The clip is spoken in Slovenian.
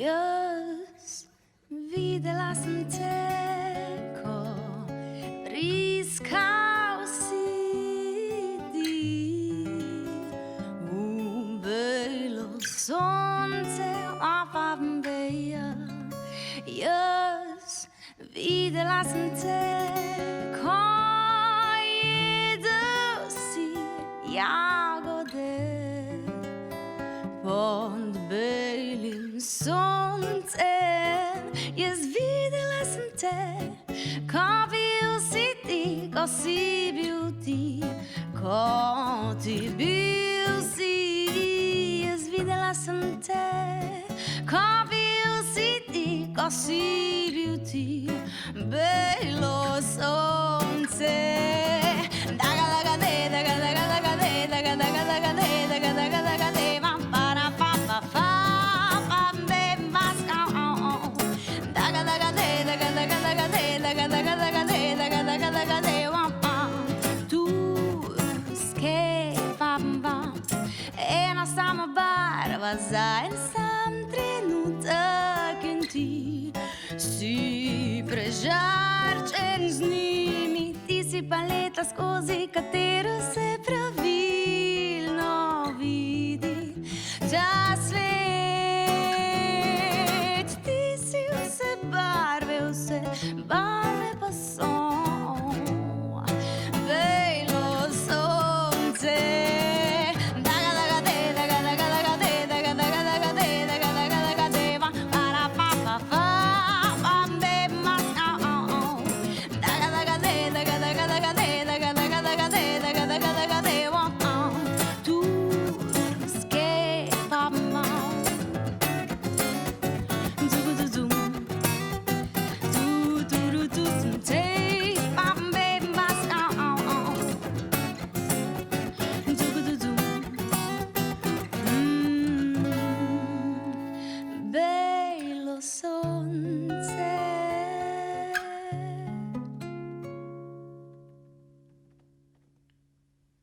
Jaz videla sem te, ko priskal si ti v belo sonce, pa veja. Jaz videla sem te, ko jedel si jagode pod belim soncem. Jaz videla sem te, ko bil si ti, ko si bil ti, ko ti bil si. Jaz videla sem te, ko bil si ti, ko si bil ti, belo sonce. Daga daga de, daga daga daga de, daga daga daga de, daga daga daga de, pa para pa pa pa pa be vasca. Daga daga de, daga daga daga de, daga daga daga de, daga daga daga de, pa. Tu che pa pa, ena sama barva za en sam trenutek in ti si prežarčen z njimi. Ti si paleta, skozi katero se pravi